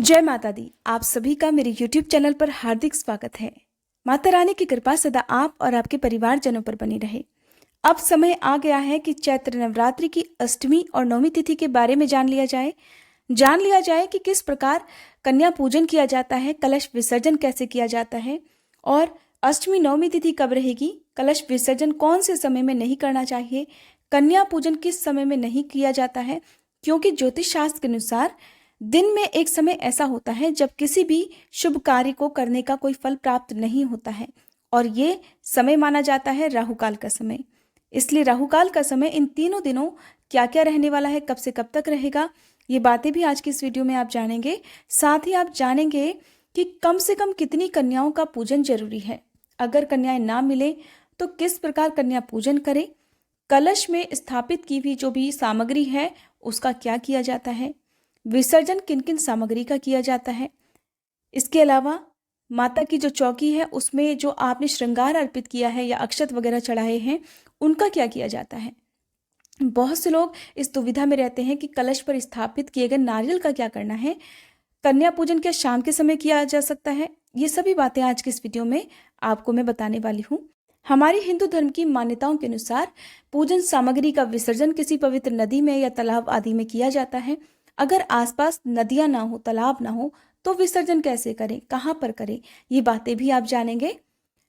जय माता दी। आप सभी का मेरे YouTube चैनल पर हार्दिक स्वागत है। माता रानी की कृपा सदा आप और आपके परिवारजनों पर बनी रहे। अब समय आ गया है कि चैत्र नवरात्रि की अष्टमी और नवमी तिथि के बारे में जान लिया जाए कि किस प्रकार कन्या पूजन किया जाता है, कलश विसर्जन कैसे किया जाता है और अष्टमी नवमी तिथि कब रहेगी, कलश विसर्जन कौन से समय में नहीं करना चाहिए, कन्या पूजन किस समय में नहीं किया जाता है। क्योंकि ज्योतिष शास्त्र के अनुसार दिन में एक समय ऐसा होता है जब किसी भी शुभ कार्य को करने का कोई फल प्राप्त नहीं होता है और ये समय माना जाता है राहुकाल का समय। इसलिए राहुकाल का समय इन तीनों दिनों क्या क्या रहने वाला है, कब से कब तक रहेगा, ये बातें भी आज की इस वीडियो में आप जानेंगे। साथ ही आप जानेंगे कि कम से कम कितनी कन्याओं का पूजन जरूरी है, अगर कन्याएं ना मिले तो किस प्रकार कन्या पूजन करें, कलश में स्थापित की हुई जो भी सामग्री है उसका क्या किया जाता है, विसर्जन किन किन सामग्री का किया जाता है। इसके अलावा माता की जो चौकी है उसमें जो आपने श्रृंगार अर्पित किया है या अक्षत वगैरह चढ़ाए हैं उनका क्या किया जाता है। बहुत से लोग इस दुविधा में रहते हैं कि कलश पर स्थापित किए गए नारियल का क्या करना है, कन्या पूजन क्या शाम के समय किया जा सकता है। ये सभी बातें आज के इस वीडियो में आपको मैं बताने वाली हूँ। हमारी हिंदू धर्म की मान्यताओं के अनुसार पूजन सामग्री का विसर्जन किसी पवित्र नदी में या तालाब आदि में किया जाता है। अगर आसपास नदियां ना हो, तालाब ना हो तो विसर्जन कैसे करें, कहाँ पर करें, ये बातें भी आप जानेंगे।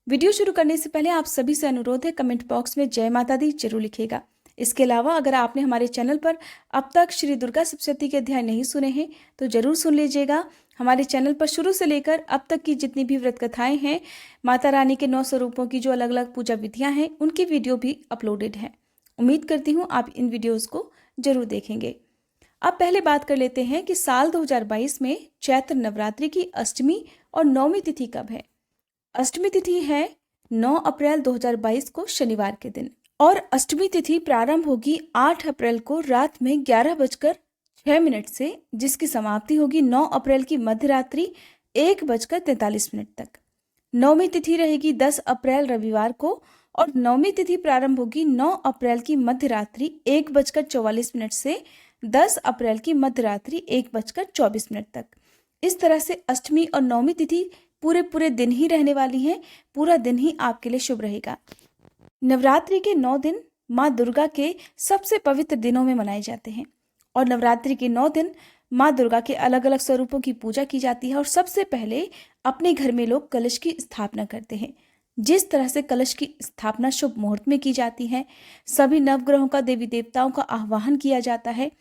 वीडियो शुरू करने से पहले आप सभी से अनुरोध है, कमेंट बॉक्स में जय माता दी जरूर लिखिएगा। इसके अलावा अगर आपने हमारे चैनल पर अब तक श्री दुर्गा सप्तशती के अध्याय नहीं सुने हैं तो जरूर सुन लीजिएगा। हमारे चैनल पर शुरू से लेकर अब तक की जितनी भी व्रत कथाएं हैं, माता रानी के 9 स्वरूपों की जो अलग अलग पूजा विधियां हैं, उनकी वीडियो भी अपलोडेड है। उम्मीद करती हूँ आप इन वीडियोज़ को जरूर देखेंगे। अब पहले बात कर लेते हैं कि साल 2022 में चैत्र नवरात्रि की अष्टमी और नवमी तिथि कब है। अष्टमी तिथि है 9 अप्रैल 2022 को शनिवार के दिन और अष्टमी तिथि प्रारंभ होगी 8 अप्रैल को रात में 11:06 से, जिसकी समाप्ति होगी 9 अप्रैल की मध्यरात्रि 1:43 तक। नवमी तिथि रहेगी 10 अप्रैल रविवार को और नवमी तिथि प्रारंभ होगी 9 अप्रैल की मध्यरात्रि 1:44 से 10 अप्रैल की मध्यरात्रि 1:24 तक। इस तरह से अष्टमी और नवमी तिथि पूरे दिन ही रहने वाली है, पूरा दिन ही आपके लिए शुभ रहेगा। नवरात्रि के 9 दिन माँ दुर्गा के सबसे पवित्र दिनों में मनाए जाते हैं और नवरात्रि के 9 दिन माँ दुर्गा के अलग अलग स्वरूपों की पूजा की जाती है और सबसे पहले अपने घर में लोग कलश की स्थापना करते हैं। जिस तरह से कलश की स्थापना शुभ मुहूर्त में की जाती है, सभी नवग्रहों का, देवी देवताओं का आह्वान किया जाता है,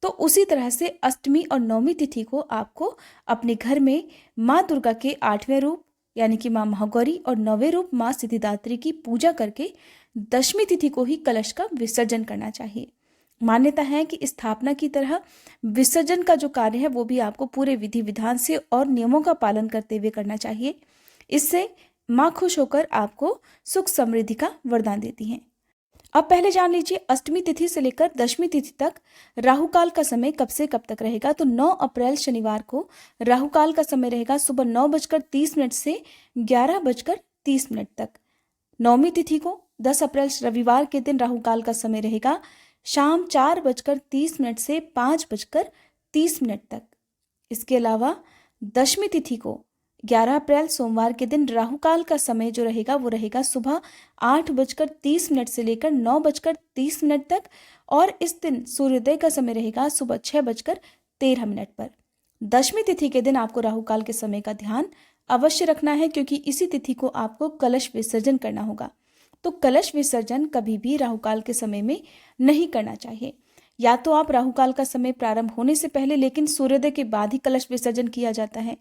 तो उसी तरह से अष्टमी और नवमी तिथि को आपको अपने घर में माँ दुर्गा के 8वें रूप यानी कि माँ महागौरी और 9वें रूप माँ सिद्धिदात्री की पूजा करके दशमी तिथि को ही कलश का विसर्जन करना चाहिए। मान्यता है कि स्थापना की तरह विसर्जन का जो कार्य है वो भी आपको पूरे विधि विधान से और नियमों का पालन करते हुए करना चाहिए। इससे माँ खुश होकर आपको सुख समृद्धि का वरदान देती हैं। अब पहले जान लीजिए अष्टमी तिथि से लेकर दशमी तिथि तक राहुकाल का समय कब से कब तक रहेगा। तो 9 अप्रैल शनिवार को राहुकाल का समय रहेगा सुबह 9:30 से 11:30 तक। नवमी तिथि को 10 अप्रैल रविवार के दिन राहुकाल का समय रहेगा शाम 4:30 से 5:30 तक। इसके अलावा दशमी तिथि को 11 अप्रैल सोमवार के दिन राहुकाल का समय जो रहेगा वो रहेगा सुबह 8:30 से लेकर 9:30 तक और इस दिन सूर्योदय का समय रहेगा सुबह 6:13 पर। दशमी तिथि के दिन आपको राहुकाल के समय का ध्यान अवश्य रखना है क्योंकि इसी तिथि को आपको कलश विसर्जन करना होगा। तो कलश विसर्जन कभी भी राहुकाल के समय में नहीं करना चाहिए। या तो आप राहुकाल का समय प्रारंभ होने से पहले लेकिन सूर्योदय के बाद ही कलश विसर्जन किया जाता है,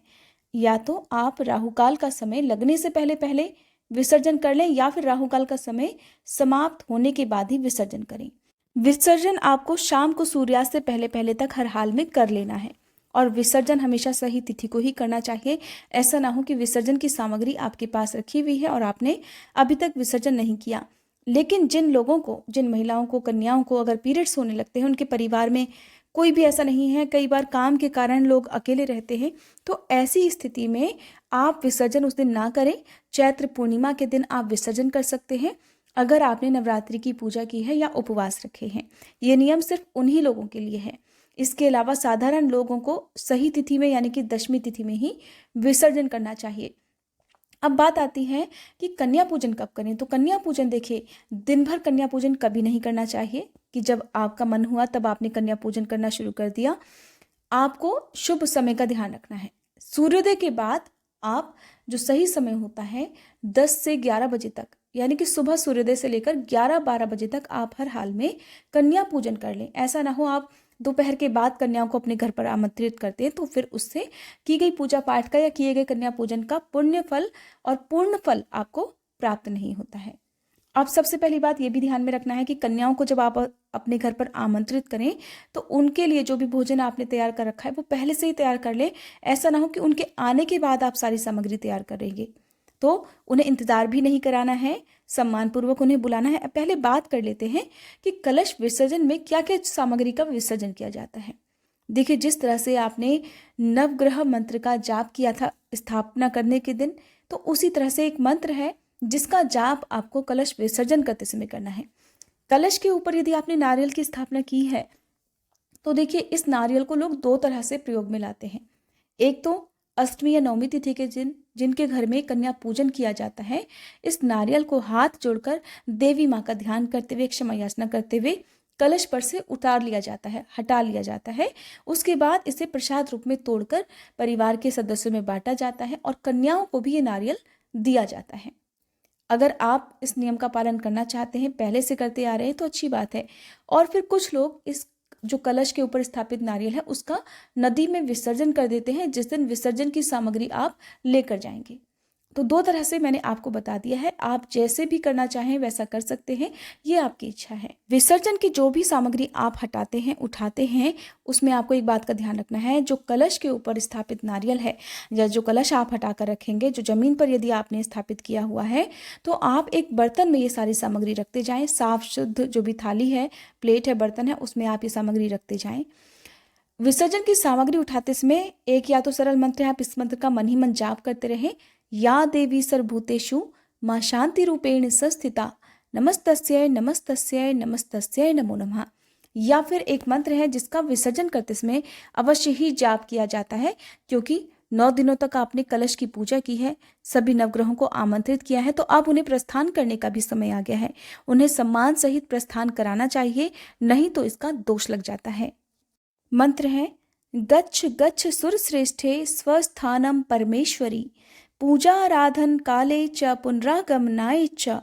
या तो आप राहुकाल का समय लगने से पहले पहले विसर्जन कर लें या फिर राहुकाल का समय समाप्त होने के बाद ही विसर्जन करें। विसर्जन आपको शाम को सूर्यास्त से पहले पहले तक हर हाल में कर लेना है और विसर्जन हमेशा सही तिथि को ही करना चाहिए। ऐसा ना हो कि विसर्जन की सामग्री आपके पास रखी हुई है और आपने अभी तक विसर्जन नहीं किया। लेकिन जिन लोगों को, जिन महिलाओं को, कन्याओं को अगर पीरियड्स होने लगते हैं, उनके परिवार में कोई भी ऐसा नहीं है, कई बार काम के कारण लोग अकेले रहते हैं, तो ऐसी स्थिति में आप विसर्जन उस दिन ना करें। चैत्र पूर्णिमा के दिन आप विसर्जन कर सकते हैं अगर आपने नवरात्रि की पूजा की है या उपवास रखे हैं। ये नियम सिर्फ उन्हीं लोगों के लिए है। इसके अलावा साधारण लोगों को सही तिथि में यानी कि दशमी तिथि में ही विसर्जन करना चाहिए। अब बात आती है कि कन्या पूजन कब करें। तो कन्या पूजन देखिए, दिन भर कन्या पूजन कभी नहीं करना चाहिए कि जब आपका मन हुआ तब आपने कन्या पूजन करना शुरू कर दिया। आपको शुभ समय का ध्यान रखना है। सूर्योदय के बाद आप जो सही समय होता है 10 से 11 बजे तक, यानी कि सुबह सूर्योदय से लेकर 11-12 बजे तक आप हर हाल में कन्या पूजन कर लें। ऐसा ना हो आप दोपहर के बाद कन्याओं को अपने घर पर आमंत्रित करते हैं तो फिर उससे की गई पूजा पाठ का या किए गए कन्या पूजन का पुण्य फल और पूर्ण फल आपको प्राप्त नहीं होता है। अब सबसे पहली बात ये भी ध्यान में रखना है कि कन्याओं को जब आप अपने घर पर आमंत्रित करें तो उनके लिए जो भी भोजन आपने तैयार कर रखा है वो पहले से ही तैयार कर ले। ऐसा ना हो कि उनके आने के बाद आप सारी सामग्री तैयार करेंगे, तो उन्हें इंतजार भी नहीं कराना है, सम्मानपूर्वक उन्हें बुलाना है। पहले बात कर लेते हैं कि कलश विसर्जन में क्या क्या सामग्री का विसर्जन किया जाता है। देखिए, जिस तरह से आपने नवग्रह मंत्र का जाप किया था स्थापना करने के दिन, तो उसी तरह से एक मंत्र है जिसका जाप आपको कलश विसर्जन करते समय करना है। कलश के ऊपर यदि आपने नारियल की स्थापना की है तो देखिए, इस नारियल को लोग 2 तरह से प्रयोग में लाते हैं। एक तो अष्टमी या नवमी तिथि के दिन जिनके घर में कन्या पूजन किया जाता है, इस नारियल को हाथ जोड़कर देवी माँ का ध्यान करते हुए, क्षमा याचना करते हुए कलश पर से उतार लिया जाता है, हटा लिया जाता है। उसके बाद इसे प्रसाद रूप में तोड़कर परिवार के सदस्यों में बांटा जाता है और कन्याओं को भी ये नारियल दिया जाता है। अगर आप इस नियम का पालन करना चाहते हैं, पहले से करते आ रहे हैं, तो अच्छी बात है। और फिर कुछ लोग इस जो कलश के ऊपर स्थापित नारियल है उसका नदी में विसर्जन कर देते हैं, जिस दिन विसर्जन की सामग्री आप लेकर जाएंगे। तो 2 तरह से मैंने आपको बता दिया है, आप जैसे भी करना चाहें वैसा कर सकते हैं, ये आपकी इच्छा है। विसर्जन की जो भी सामग्री आप हटाते हैं, उठाते हैं, उसमें आपको एक बात का ध्यान रखना है, जो कलश के ऊपर स्थापित नारियल है या जो कलश आप हटा कर रखेंगे, जो जमीन पर यदि आपने स्थापित किया हुआ है, तो आप एक बर्तन में ये सारी सामग्री रखते जाएं। साफ शुद्ध जो भी थाली है, प्लेट है, बर्तन है, उसमें आप ये सामग्री रखते जाएं। विसर्जन की सामग्री उठाते समय एक या तो सरल मंत्र है, आप इस मंत्र का मन ही मन जाप करते रहें। या देवी सर्वभूतेषु मां शांति रूपेण संस्थिता नमस्तस्यै नमस्तस्यै नमस्तस्यै नमो नमः। या फिर एक मंत्र है जिसका विसर्जन करते समय अवश्य ही जाप किया जाता है, क्योंकि 9 दिनों तक आपने कलश की पूजा की है, सभी नवग्रहों को आमंत्रित किया है, तो अब उन्हें प्रस्थान करने का भी समय आ गया है। उन्हें सम्मान सहित प्रस्थान कराना चाहिए, नहीं तो इसका दोष लग जाता है। मंत्र है गच्छ गच्छ सुरश्रेष्ठे स्वस्थानम परमेश्वरी पूजाराधन काले च पुनरागमनाय च।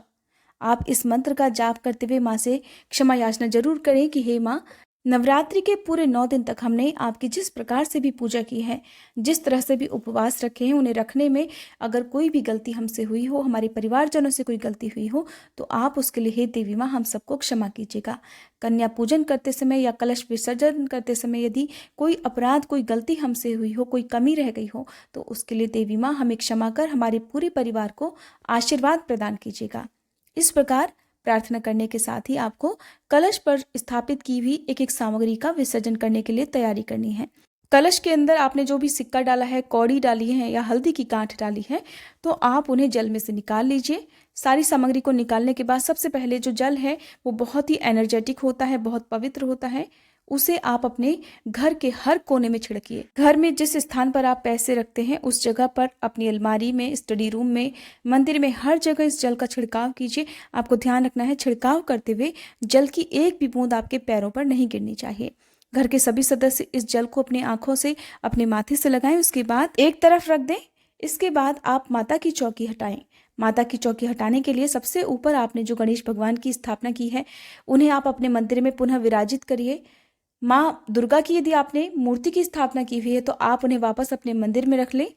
आप इस मंत्र का जाप करते हुए माँ से क्षमा याचना जरूर करें कि हे माँ, नवरात्रि के पूरे 9 दिन तक हमने आपकी जिस प्रकार से भी पूजा की है, जिस तरह से भी उपवास रखे हैं, उन्हें रखने में अगर कोई भी गलती हमसे हुई हो, हमारे परिवारजनों से कोई गलती हुई हो, तो आप उसके लिए हे देवी माँ हम सबको क्षमा कीजिएगा। कन्या पूजन करते समय या कलश विसर्जन करते समय यदि कोई अपराध, कोई गलती हमसे हुई हो, कोई कमी रह गई हो, तो उसके लिए देवी माँ हमें क्षमा कर हमारे पूरे परिवार को आशीर्वाद प्रदान कीजिएगा। इस प्रकार प्रार्थना करने के साथ ही आपको कलश पर स्थापित की हुई एक एक सामग्री का विसर्जन करने के लिए तैयारी करनी है। कलश के अंदर आपने जो भी सिक्का डाला है, कौड़ी डाली है या हल्दी की गांठ डाली है, तो आप उन्हें जल में से निकाल लीजिए। सारी सामग्री को निकालने के बाद सबसे पहले जो जल है वो बहुत ही एनर्जेटिक होता है, बहुत पवित्र होता है, उसे आप अपने घर के हर कोने में छिड़किए। घर में जिस स्थान पर आप पैसे रखते हैं उस जगह पर, अपनी अलमारी में, स्टडी रूम में, मंदिर में, हर जगह इस जल का छिड़काव कीजिए। आपको ध्यान रखना है, छिड़काव करते हुए जल की एक भी बूंद आपके पैरों पर नहीं गिरनी चाहिए। घर के सभी सदस्य इस जल को अपनी आंखों से, अपने माथे से लगाएं, उसके बाद एक तरफ रख दें। इसके बाद आप माता की चौकी हटाएं। माता की चौकी हटाने के लिए सबसे ऊपर आपने जो गणेश भगवान की स्थापना की है, उन्हें आप अपने मंदिर में पुनः विराजित करिए। माँ दुर्गा की यदि आपने मूर्ति की स्थापना की हुई है तो आप उन्हें वापस अपने मंदिर में रख लें।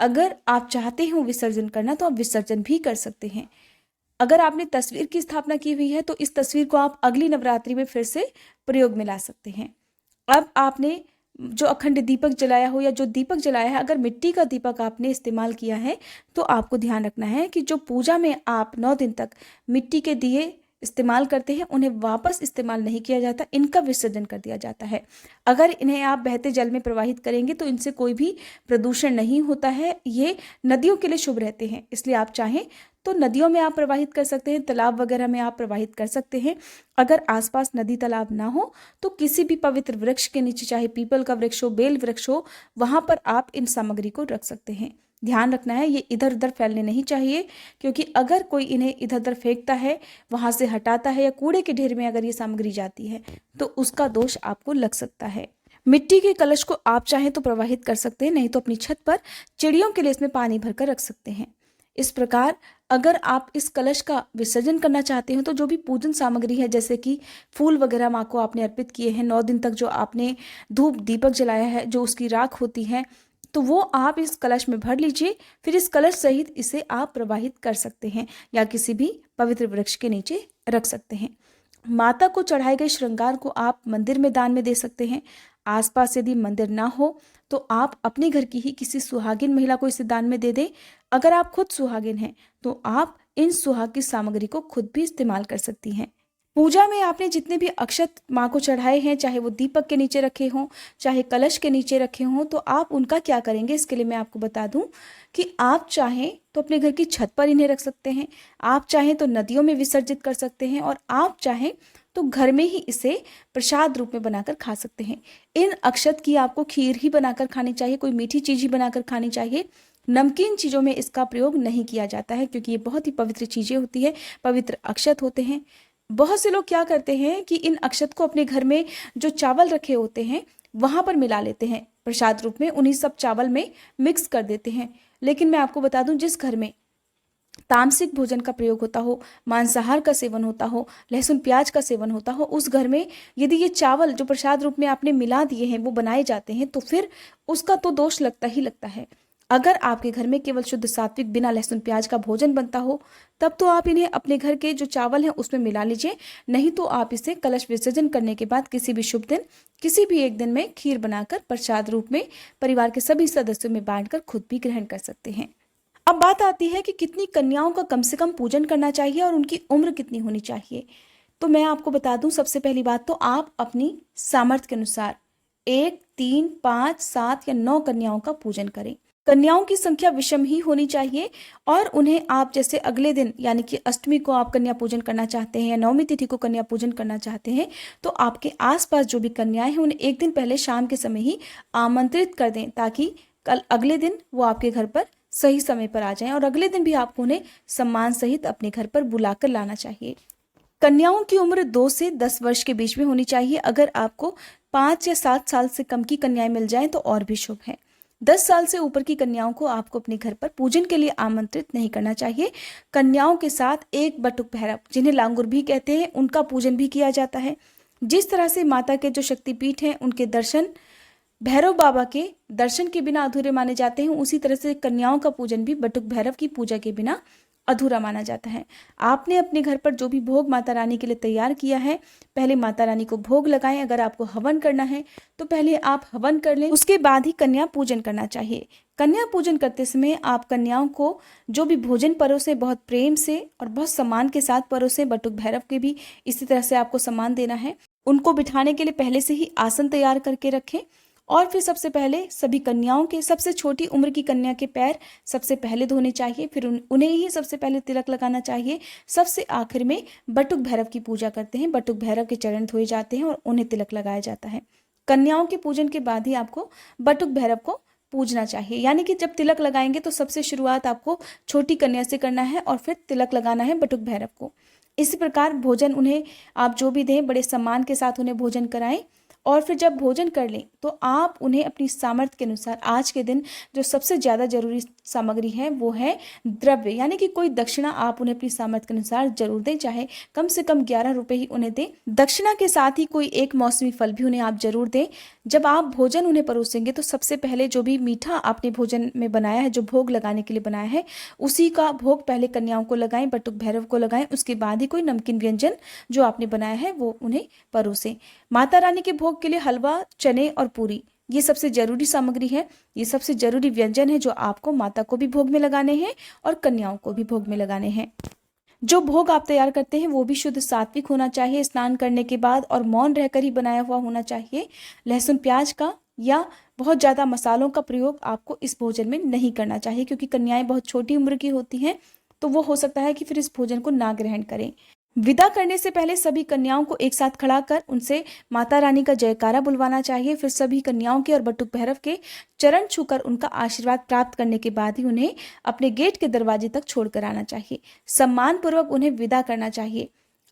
अगर आप चाहते हो विसर्जन करना तो आप विसर्जन भी कर सकते हैं। अगर आपने तस्वीर की स्थापना की हुई है तो इस तस्वीर को आप अगली नवरात्रि में फिर से प्रयोग में ला सकते हैं। अब आपने जो अखंड दीपक जलाया हो या जो दीपक जलाया है, अगर मिट्टी का दीपक आपने इस्तेमाल किया है तो आपको ध्यान रखना है कि जो पूजा में आप 9 दिन तक मिट्टी के दिए इस्तेमाल करते हैं उन्हें वापस इस्तेमाल नहीं किया जाता, इनका विसर्जन कर दिया जाता है। अगर इन्हें आप बहते जल में प्रवाहित करेंगे तो इनसे कोई भी प्रदूषण नहीं होता है, ये नदियों के लिए शुभ रहते हैं। इसलिए आप चाहें तो नदियों में आप प्रवाहित कर सकते हैं, तालाब वगैरह में आप प्रवाहित कर सकते हैं। अगर आसपास नदी तालाब ना हो तो किसी भी पवित्र वृक्ष के नीचे, चाहे पीपल का वृक्ष हो, बेल वृक्ष हो, वहां पर आप इन सामग्री को रख सकते हैं। ध्यान रखना है ये इधर उधर फैलने नहीं चाहिए, क्योंकि अगर कोई इन्हें इधर उधर फेंकता है, वहां से हटाता है या कूड़े के ढेर में अगर ये सामग्री जाती है तो उसका दोष आपको लग सकता है। मिट्टी के कलश को आप चाहें तो प्रवाहित कर सकते हैं, नहीं तो अपनी छत पर चिड़ियों के लिए इसमें पानी भरकर रख सकते हैं। इस प्रकार अगर आप इस कलश का विसर्जन करना चाहते हो तो जो भी पूजन सामग्री है, जैसे कि फूल वगैरह माँ को आपने अर्पित किए हैं, 9 दिन तक जो आपने धूप दीपक जलाया है, जो उसकी राख होती है, तो वो आप इस कलश में भर लीजिए। फिर इस कलश सहित इसे आप प्रवाहित कर सकते हैं या किसी भी पवित्र वृक्ष के नीचे रख सकते हैं। माता को चढ़ाए गए श्रृंगार को आप मंदिर में दान में दे सकते हैं। आसपास यदि मंदिर ना हो तो आप अपने घर की ही किसी सुहागिन महिला को इसे दान में दे दें। अगर आप खुद सुहागिन हैं तो आप इन सुहाग की सामग्री को खुद भी इस्तेमाल कर सकती हैं। पूजा में आपने जितने भी अक्षत माँ को चढ़ाए हैं, चाहे वो दीपक के नीचे रखे हों, चाहे कलश के नीचे रखे हों, तो आप उनका क्या करेंगे, इसके लिए मैं आपको बता दूं कि आप चाहें तो अपने घर की छत पर इन्हें रख सकते हैं, आप चाहें तो नदियों में विसर्जित कर सकते हैं, और आप चाहें तो घर में ही इसे प्रसाद रूप में बनाकर खा सकते हैं। इन अक्षत की आपको खीर ही बनाकर खानी चाहिए, कोई मीठी चीज़ ही बनाकर खानी चाहिए। नमकीन चीज़ों में इसका प्रयोग नहीं किया जाता है, क्योंकि ये बहुत ही पवित्र चीज़ें होती है, पवित्र अक्षत होते हैं। बहुत से लोग क्या करते हैं कि इन अक्षत को अपने घर में जो चावल रखे होते हैं वहां पर मिला लेते हैं प्रसाद रूप में, उन्हीं सब चावल में मिक्स कर देते हैं। लेकिन मैं आपको बता दूं, जिस घर में तामसिक भोजन का प्रयोग होता हो, मांसाहार का सेवन होता हो, लहसुन प्याज का सेवन होता हो, उस घर में यदि ये चावल जो प्रसाद रूप में आपने मिला दिए हैं वो बनाए जाते हैं तो फिर उसका तो दोष लगता ही लगता है। अगर आपके घर में केवल शुद्ध सात्विक बिना लहसुन प्याज का भोजन बनता हो तब तो आप इन्हें अपने घर के जो चावल हैं उसमें मिला लीजिए, नहीं तो आप इसे कलश विसर्जन करने के बाद किसी भी शुभ दिन, किसी भी एक दिन में खीर बनाकर प्रसाद रूप में परिवार के सभी सदस्यों में बांटकर खुद भी ग्रहण कर सकते हैं। अब बात आती है कि कितनी कन्याओं का कम से कम पूजन करना चाहिए और उनकी उम्र कितनी होनी चाहिए। तो मैं आपको बता दूं, सबसे पहली बात तो आप अपनी सामर्थ्य के अनुसार 1, 3, 5, 7 या 9 कन्याओं का पूजन करें। कन्याओं की संख्या विषम ही होनी चाहिए, और उन्हें आप जैसे अगले दिन यानी कि अष्टमी को आप कन्या पूजन करना चाहते हैं या नवमी तिथि को कन्या पूजन करना चाहते हैं तो आपके आसपास जो भी कन्याएं हैं उन्हें एक दिन पहले शाम के समय ही आमंत्रित कर दें, ताकि कल अगले दिन वो आपके घर पर सही समय पर आ जाएं, और अगले दिन भी आपको उन्हें सम्मान सहित अपने घर पर बुलाकर लाना चाहिए। कन्याओं की उम्र 2 से 10 वर्ष के बीच में होनी चाहिए। अगर आपको 5 या 7 साल से कम की कन्याएं मिल जाएं तो और भी शुभ है। 10 साल से ऊपर की कन्याओं को आपको अपने घर पर पूजन के लिए आमंत्रित नहीं करना चाहिए। कन्याओं के साथ एक बटुक भैरव, जिन्हें लांगुर भी कहते हैं, उनका पूजन भी किया जाता है। जिस तरह से माता के जो शक्तिपीठ हैं उनके दर्शन भैरव बाबा के दर्शन के बिना अधूरे माने जाते हैं, उसी तरह से कन्याओं का पूजन भी बटुक भैरव की पूजा के बिना अधूरा माना जाता है। आपने अपने घर पर जो भी भोग माता रानी के लिए तैयार किया है, पहले माता रानी को भोग लगाएं। अगर आपको हवन करना है तो पहले आप हवन कर लें, उसके बाद ही कन्या पूजन करना चाहिए। कन्या पूजन करते समय आप कन्याओं को जो भी भोजन परोसे बहुत प्रेम से और बहुत सम्मान के साथ परोसे। बटुक भैरव के भी इसी तरह से आपको सम्मान देना है। उनको बिठाने के लिए पहले से ही आसन तैयार करके रखें, और फिर सबसे पहले सभी कन्याओं के, सबसे छोटी उम्र की कन्या के पैर सबसे पहले धोने चाहिए, फिर उन्हें ही सबसे पहले तिलक लगाना चाहिए। सबसे आखिर में बटुक भैरव की पूजा करते हैं, बटुक भैरव के चरण धोए जाते हैं और उन्हें तिलक लगाया जाता है। कन्याओं के पूजन के बाद ही आपको बटुक भैरव को पूजना चाहिए, यानी कि जब तिलक लगाएंगे तो सबसे शुरुआत आपको छोटी कन्या से करना है और फिर तिलक लगाना है बटुक भैरव को। इसी प्रकार भोजन उन्हें आप जो भी दें बड़े सम्मान के साथ उन्हें भोजन कराएं, और फिर जब भोजन कर लें तो आप उन्हें अपनी सामर्थ्य के अनुसार आज के दिन जो सबसे ज़्यादा जरूरी सामग्री है वो है द्रव्य, यानी कि कोई दक्षिणा आप उन्हें अपनी सामर्थ्य के अनुसार जरूर दें, चाहे कम से कम 11 रुपये ही उन्हें दें। दक्षिणा के साथ ही कोई एक मौसमी फल भी उन्हें आप जरूर दें। जब आप भोजन उन्हें परोसेंगे तो सबसे पहले जो भी मीठा आपने भोजन में बनाया है, जो भोग लगाने के लिए बनाया है, उसी का भोग पहले कन्याओं को लगाएं, बटुक भैरव को लगाएं। उसके बाद ही कोई नमकीन व्यंजन जो आपने बनाया है वो उन्हें परोसें। माता रानी के भोग के लिए हलवा, चने और पूरी, ये सबसे जरूरी सामग्री है, ये सबसे जरूरी व्यंजन है जो आपको माता को भी भोग में लगाने हैं और कन्याओं को भी भोग में लगाने हैं। जो भोग आप तैयार करते हैं वो भी शुद्ध सात्विक होना चाहिए, स्नान करने के बाद और मौन रहकर ही बनाया हुआ होना चाहिए। लहसुन प्याज का या बहुत ज़्यादा मसालों का प्रयोग आपको इस भोजन में नहीं करना चाहिए, क्योंकि कन्याएं बहुत छोटी उम्र की होती हैं, तो वो हो सकता है कि फिर इस भोजन को ना ग्रहण करें। विदा करने से पहले सभी कन्याओं को एक साथ खड़ा कर उनसे माता रानी का जयकारा बुलवाना चाहिए। फिर सभी कन्याओं के और बटुक भैरव के चरण छूकर उनका आशीर्वाद प्राप्त करने के बाद ही उन्हें अपने गेट के दरवाजे तक छोड़कर आना चाहिए। सम्मान पूर्वक उन्हें विदा करना चाहिए।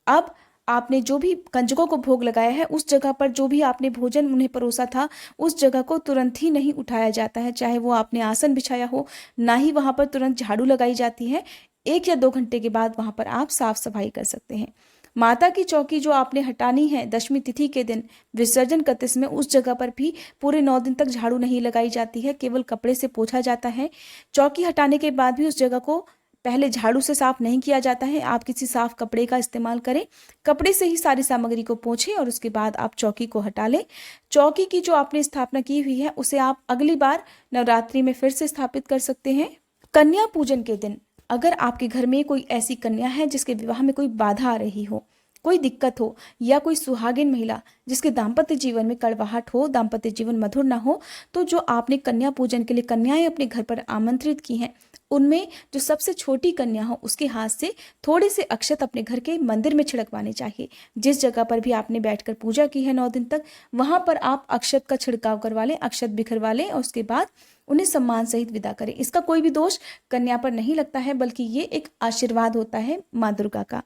अब आपने जो भी कंजकों को भोग लगाया है, उस जगह पर जो भी आपने भोजन उन्हें परोसा था, उस जगह को तुरंत ही नहीं उठाया जाता है, चाहे वो आपने आसन बिछाया हो, ना ही वहां पर तुरंत झाड़ू लगाई जाती है। 1 या 2 घंटे के बाद वहां पर आप साफ सफाई कर सकते हैं। माता की चौकी जो आपने हटानी है दशमी तिथि के दिन विसर्जन करते समय, उस जगह पर भी पूरे 9 दिन तक झाड़ू नहीं लगाई जाती है, केवल कपड़े से पोंछा जाता है। चौकी हटाने के बाद भी उस जगह को पहले झाड़ू से साफ नहीं किया जाता है। आप किसी साफ कपड़े का इस्तेमाल करें, कपड़े से ही सारी सामग्री को पोंछें और उसके बाद आप चौकी को हटा लें। चौकी की जो आपने स्थापना की हुई है उसे आप अगली बार नवरात्रि में फिर से स्थापित कर सकते हैं। कन्या पूजन के दिन अगर आपके घर में कोई ऐसी कन्या है जिसके विवाह में कोई बाधा आ रही हो, कोई दिक्कत हो, या कोई सुहागिन महिला जिसके दाम्पत्य जीवन में कड़वाहट हो, दाम्पत्य जीवन मधुर ना हो, तो जो आपने कन्या पूजन के लिए कन्याएं अपने घर पर आमंत्रित की हैं, उनमें जो सबसे छोटी कन्या हो उसके हाथ से थोड़े से अक्षत अपने घर के मंदिर में छिड़कवाने चाहिए। जिस जगह पर भी आपने बैठकर पूजा की है 9 दिन तक, वहां पर आप अक्षत का छिड़काव करवा लें, अक्षत बिखरवा लें और उसके बाद उन्हें सम्मान सहित विदा करें। इसका कोई भी दोष कन्या पर नहीं लगता है, बल्कि ये एक आशीर्वाद होता है माँ दुर्गा का।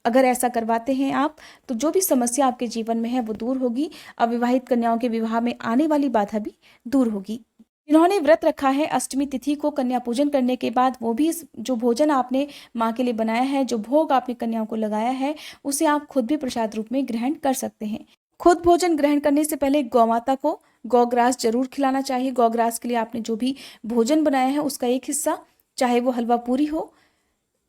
अगर ऐसा करवाते हैं आप, तो जो भी समस्या आपके जीवन में है वो दूर होगी। अविवाहित कन्याओं के विवाह में आने वाली बाधा भी दूर होगी। जिन्होंने व्रत रखा है अष्टमी तिथि को कन्या पूजन करने के बाद, वो भी जो भोजन आपने माँ के लिए बनाया है, जो भोग आपने कन्याओं को लगाया है, उसे आप खुद भी प्रसाद रूप में ग्रहण कर सकते हैं। खुद भोजन ग्रहण करने से पहले गौ माता को गौग्रास जरूर खिलाना चाहिए। गौग्रास के लिए आपने जो भी भोजन बनाया है उसका एक हिस्सा, चाहे वो हलवा पूरी हो,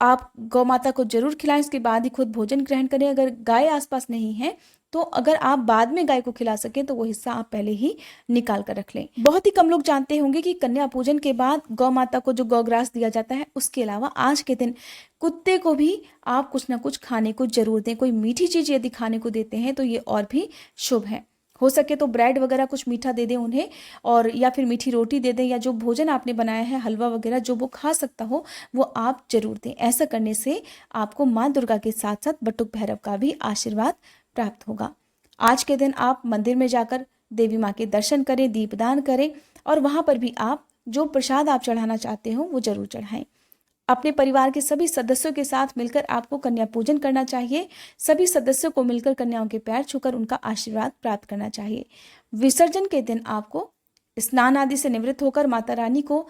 आप गौ माता को जरूर खिलाएं। इसके बाद ही खुद भोजन ग्रहण करें। अगर गाय आसपास नहीं है तो अगर आप बाद में गाय को खिला सकें तो वो हिस्सा आप पहले ही निकाल कर रख लें। बहुत ही कम लोग जानते होंगे कि कन्या पूजन के बाद गौ माता को जो गौग्रास दिया जाता है, उसके अलावा आज के दिन कुत्ते को भी आप कुछ ना कुछ खाने को जरूर दें। कोई मीठी चीज यदि खाने को देते हैं तो ये और भी शुभ है। हो सके तो ब्रेड वगैरह कुछ मीठा दे दें उन्हें, और या फिर मीठी रोटी दे दें, या जो भोजन आपने बनाया है हलवा वगैरह जो वो खा सकता हो वो आप जरूर दें। ऐसा करने से आपको माँ दुर्गा के साथ साथ बटुक भैरव का भी आशीर्वाद प्राप्त होगा। आज के दिन आप मंदिर में जाकर देवी माँ के दर्शन करें, दीपदान करें, और वहां पर भी आप जो प्रसाद आप चढ़ाना चाहते हो वो जरूर चढ़ाएं। अपने परिवार के सभी सदस्यों के साथ मिलकर आपको कन्या पूजन करना चाहिए। सभी सदस्यों को मिलकर कन्याओं के पैर छूकर उनका आशीर्वाद प्राप्त करना चाहिए। विसर्जन के दिन आपको स्नान आदि से निवृत्त होकर माता रानी को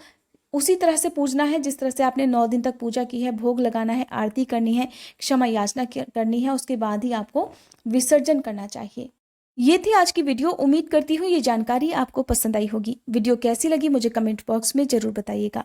उसी तरह से पूजना है जिस तरह से आपने 9 दिन तक पूजा की है। भोग लगाना है, आरती करनी है, क्षमा याचना करनी है, उसके बाद ही आपको विसर्जन करना चाहिए। ये थी आज की वीडियो। उम्मीद करती हूँ ये जानकारी आपको पसंद आई होगी। वीडियो कैसी लगी मुझे कमेंट बॉक्स में जरूर बताइएगा।